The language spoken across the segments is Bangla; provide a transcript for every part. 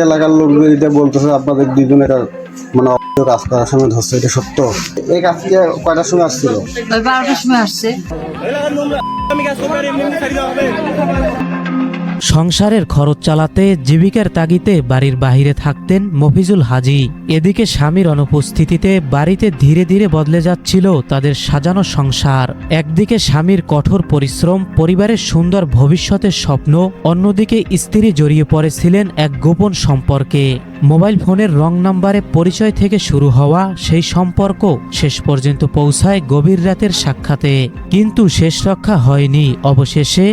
এলাকার লোকদের এটা বলতেছে আপনাদের দুজনের মানে কাজ করার সময় ধরছে, এটা সত্য? এই কাজকে কয়টার সময় আসছিল? 12টার সময় আসছে। সংসারের খরচ চালাতে জীবিকার তাগিদে বাড়ির বাহিরে থাকতেন মফিজুল হাজী। এদিকে স্বামীর অনুপস্থিতিতে বাড়িতে ধীরে ধীরে বদলে যাচ্ছিল তাদের সাজানো সংসার। একদিকে স্বামীর কঠোর পরিশ্রম, পরিবারের সুন্দর ভবিষ্যতের স্বপ্ন, অন্যদিকে স্ত্রী জড়িয়ে পড়েছিলেন এক গোপন সম্পর্কে। মোবাইল ফোনের রং নাম্বারে পরিচয় থেকে শুরু হওয়া সেই সম্পর্ক শেষ পর্যন্ত পৌঁছায় গভীর রাতের সাক্ষাতে। কিন্তু শেষ রক্ষা হয়নি। অবশেষে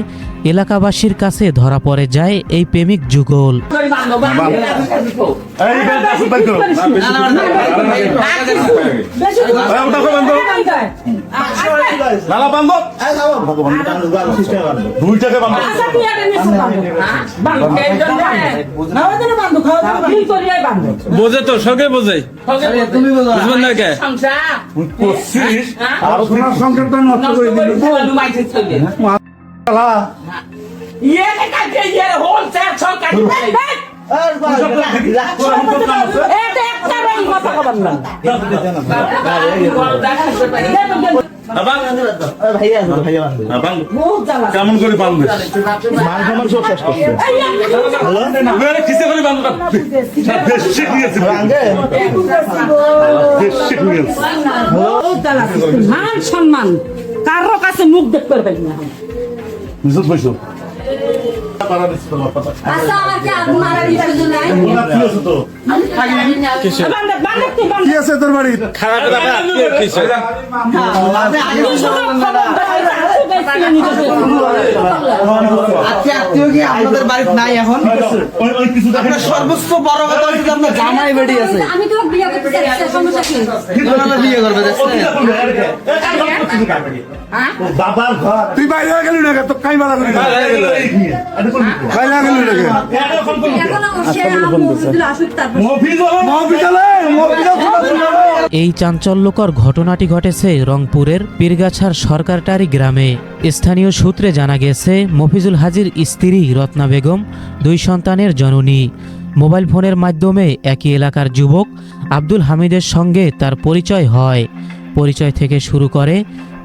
এলাকাবাসীর কাছে ধরা পড়ে যায় এই প্রেমিক যুগল। বোঝে তো, সঙ্গে বোঝে, বুঝবেন না কে? কেমন করে বান্ধব মান সম্মান কারো কাছে মুখ দেখ করবেন না। আপনাদের বাড়িতে নাই এখন? সর্বোচ্চ বড় কথা হচ্ছে আপনার জামাই বেটি আছে। আমি তো বিয়ে করতে চাই, সমস্যা কি? বিয়ে করবে বাবার ঘর তুই বাইরে গেলি না, তো কাই বাড়া করি এই চাঞ্চল্যকর ঘটনাটি ঘটেছে রংপুরের পীরগাছার সরকারটারি গ্রামে। স্থানীয় সূত্রে জানা গেছে, মফিজুল হাজীর স্ত্রী রত্না বেগম 2 সন্তানের জননী। মোবাইল ফোনের মাধ্যমে একই এলাকার যুবক আব্দুল হামিদের সঙ্গে তার পরিচয় হয়। পরিচয় থেকে শুরু করে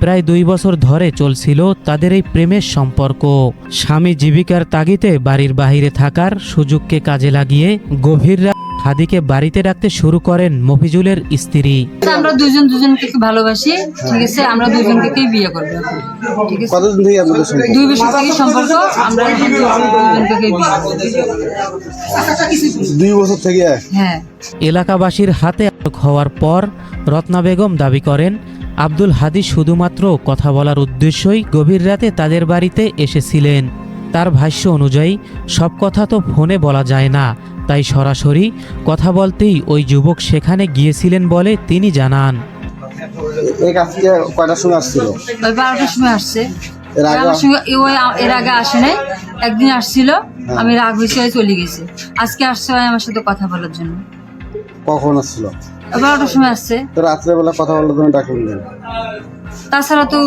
প্রায় 2 বছর ধরে চলছিল তাদের এই প্রেমের সম্পর্ক। স্বামী জীবিকার তাগিদে বাড়ির বাহিরে থাকার সুযোগকে কাজে লাগিয়ে গভীর রাত হাদিকে বাড়িতে ডাকতে শুরু করেন মফিজুলের স্ত্রী। আমরা দুজনকে ভালোবাসি, ঠিক আছে, আমরা দুজনকেই বিয়ে করবো, ঠিক আছে। কতদিন থেকে আপনাদের সঙ্গে? 2 বছর থেকে সম্পর্ক, আমরা দুজনকেই বিয়ে করবো। 2 বছর থেকে? হ্যাঁ। এলাকাবাসীর হাতে আটক হওয়ার পর রত্না বেগম দাবি করেন, আব্দুল হাদী শুধুমাত্র কথা বলার উদ্দেশ্যই গভীর রাতে তাদের বাড়িতে এসেছিলেন। তার ভাষ্য অনুযায়ী সব কথা তো ফোনে বলা যায় না, তাই সরাসরি কথা বলতেই ওই যুবক সেখানে গিয়েছিলেন বলে তিনি জানান। এই কাজকে কয়টার সময় আসছিল? 12টার সময় আসছে। এর আগে আসে নাই, একদিন আসছিল, আমি রাগ হয়েছে চলে গেছি। আজকে আসছে আমার সাথে কথা বলার জন্য। কখন আসছিল? 12টার সময় আসছে। তো রাত্রে বেলা কথা বলার জন্য ডাকলেন? তাছাড়া তো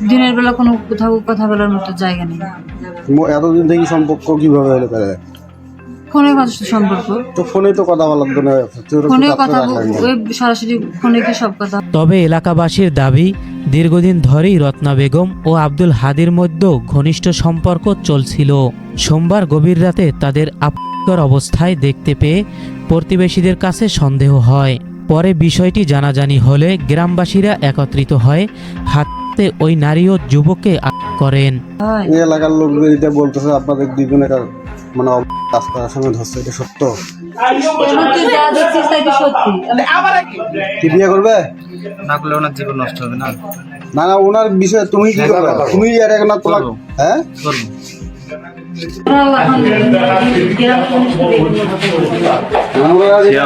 দিনের বেলা কোনো কোথাও কথা বলার মতো জায়গা নেই। এতদিন থেকে সম্পর্ক কিভাবে হলো তাহলে? ফোনে কথা সম্পর্ক, তো ফোনে তো কথা বলার জন্য, ফোনে কথা সরাসরি ফোনে কি সব কথা। তবে এলাকাবাসীর দাবি, দীর্ঘদিন ধরেই রত্না বেগম ও আব্দুল হাদীর মধ্যে ঘনিষ্ঠ সম্পর্ক চলছিল। সোমবার গভীর রাতে তাদের আপত্তিকর অবস্থায় দেখতে পেয়ে প্রতিবেশীদের কাছে সন্দেহ হয়। পরে বিষয়টি জানাজানি হলে গ্রামবাসীরা একত্রিত হয় হাতে ওই নারী ও যুবককে আটক করেন। এলাকার লোকদের এটা বলতেছে আপনাদের দুজনের মানে কাজ করার সময় ধরছে, এটা সত্য? কি বিয়ে করবে না? করলে ওনার জীবন নষ্ট হবে না? না, ওনার বিষয়ে তুমি কি করবে? তুমি আর না তোমার, হ্যাঁ,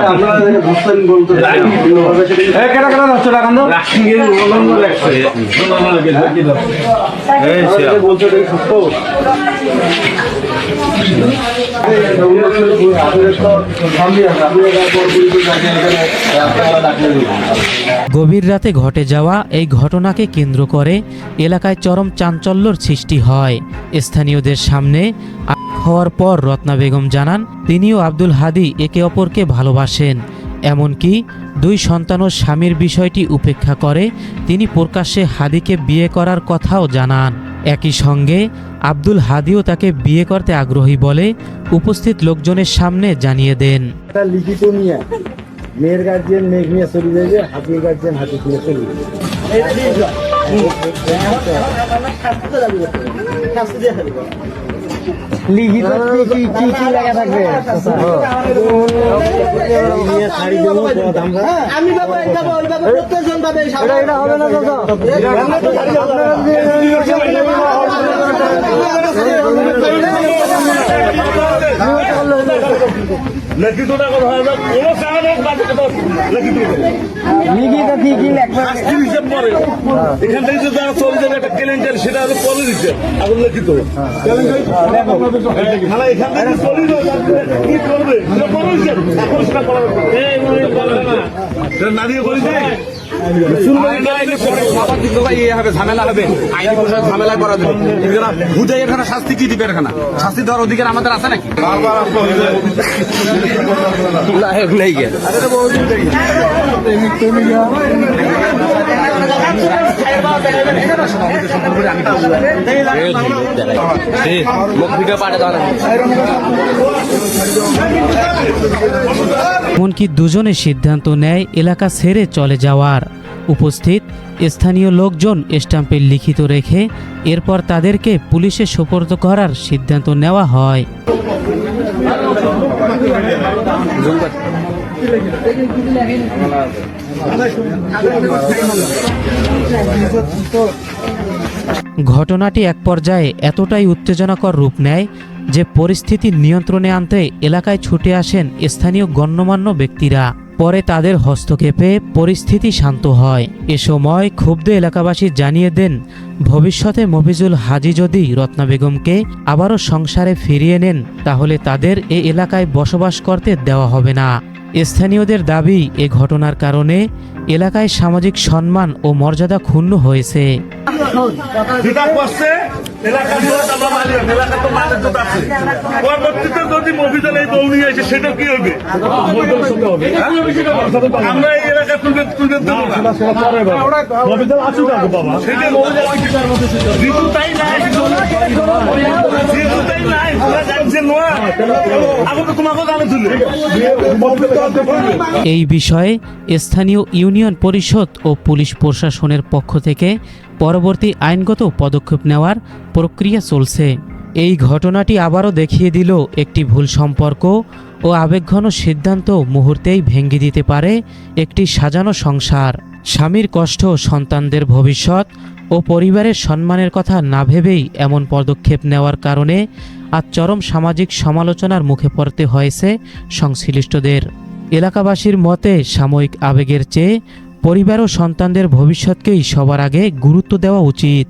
আপনারা যেটা ধরছেন বলতে বলতে সত্য গভীর রাতে ঘটে যাওয়া এই ঘটনাকে কেন্দ্র করে এলাকায় চরম চাঞ্চল্যর সৃষ্টি হয়। স্থানীয়দের সামনে হওয়ার পর রত্না বেগম জানান তিনিও আব্দুল হাদি একে অপরকে ভালোবাসেন, এমনকি 2 সন্তান ও স্বামীর বিষয়টি উপেক্ষা করে তিনি প্রকাশ্যে হাদিকে বিয়ে করার কথাও জানান। একই সঙ্গে আব্দুল হাদিও তাকে বিয়ে করতে আগ্রহী বলে উপস্থিত লোকজনের সামনে জানিয়ে দেন। একটা লিখিত নিয়ে মেয়ের গার্জিয়ান মেঘ নিয়ে চলে যাবে, হাতির গার্জিয়ান হাতি নিয়ে চলে যাবে। লিখিত কি কি কি লাগা থাকবে? আমি বাবা এটা প্রত্যেকজন পাবে, এটা হবে না দাদা। এখান থেকে যে যারা চলে যাবে একটা কেলেঙ্কারি, সেটা হলো পরে দিচ্ছে এখন লিখিত। এখান থেকে চলে কি করবে এখন সেটা করা না দিয়ে করে দেয়। ঝামেলা হবে, আইনি প্রশাসন ঝামেলা করা যাবে। বুঝে এখানে শাস্তি কি দিবে? এখানে শাস্তি দেওয়ার অধিকার আমাদের আছে নাকি? এমনকি দুজনে সিদ্ধান্ত নেয় এলাকা ছেড়ে চলে যাওয়ার। উপস্থিত স্থানীয় লোকজন স্ট্যাম্পে লিখিত রেখে এরপর তাদেরকে পুলিশে সোপর্দ করার সিদ্ধান্ত নেওয়া হয়। ঘটনাটি এক পর্যায়ে এতটাই উত্তেজনাকর রূপ নেয় যে পরিস্থিতি নিয়ন্ত্রণে আনতে এলাকায় ছুটে আসেন স্থানীয় গণ্যমান্য ব্যক্তিরা। পরে তাদের হস্তক্ষেপে পরিস্থিতি শান্ত হয়। এ সময় ক্ষুব্ধ এলাকাবাসী জানিয়ে দেন ভবিষ্যতে মফিজুল হাজি যদি রত্না বেগমকে আবারও সংসারে ফিরিয়ে নেন তাহলে তাদের এ এলাকায় বসবাস করতে দেওয়া হবে না। স্থানীয়দের দাবি এ ঘটনার কারণে এলাকায় সামাজিক সম্মান ও মর্যাদা ক্ষুণ্ণ হয়েছে। পরবর্তীতে যদি মফিজুল এই বউ নিয়ে আসে সেটা কি হবে? আমরা এই এলাকা তুলবে দেবো না। মফিজুল আসুক আগে বাবা, সেটা যেহেতু তাই নাই, যেহেতু তাই নাই, তোমরা জানছে নোয়া আগে তো তোমাকে জানে তুলে। এই বিষয়ে স্থানীয় ইউনিয়ন পরিষদ ও পুলিশ প্রশাসনের পক্ষ থেকে পরবর্তী আইনগত পদক্ষেপ নেওয়ার প্রক্রিয়া চলছে। এই ঘটনাটি আবারও দেখিয়ে দিল একটি ভুল সম্পর্ক ও আবেগঘন সিদ্ধান্ত মুহূর্তেই ভেঙে দিতে পারে একটি সাজানো সংসার। স্বামীর কষ্ট, সন্তানদের ভবিষ্যৎ ও পরিবারের সম্মানের কথা না ভেবেই এমন পদক্ষেপ নেওয়ার কারণে আজ চরম সামাজিক সমালোচনার মুখে পড়তে হয়েছে সংশ্লিষ্টদের। এলাকাবাসীর মতে সাময়িক আবেগের চেয়ে পরিবার ও সন্তানদের ভবিষ্যৎকেই সবার আগে গুরুত্ব দেওয়া উচিত।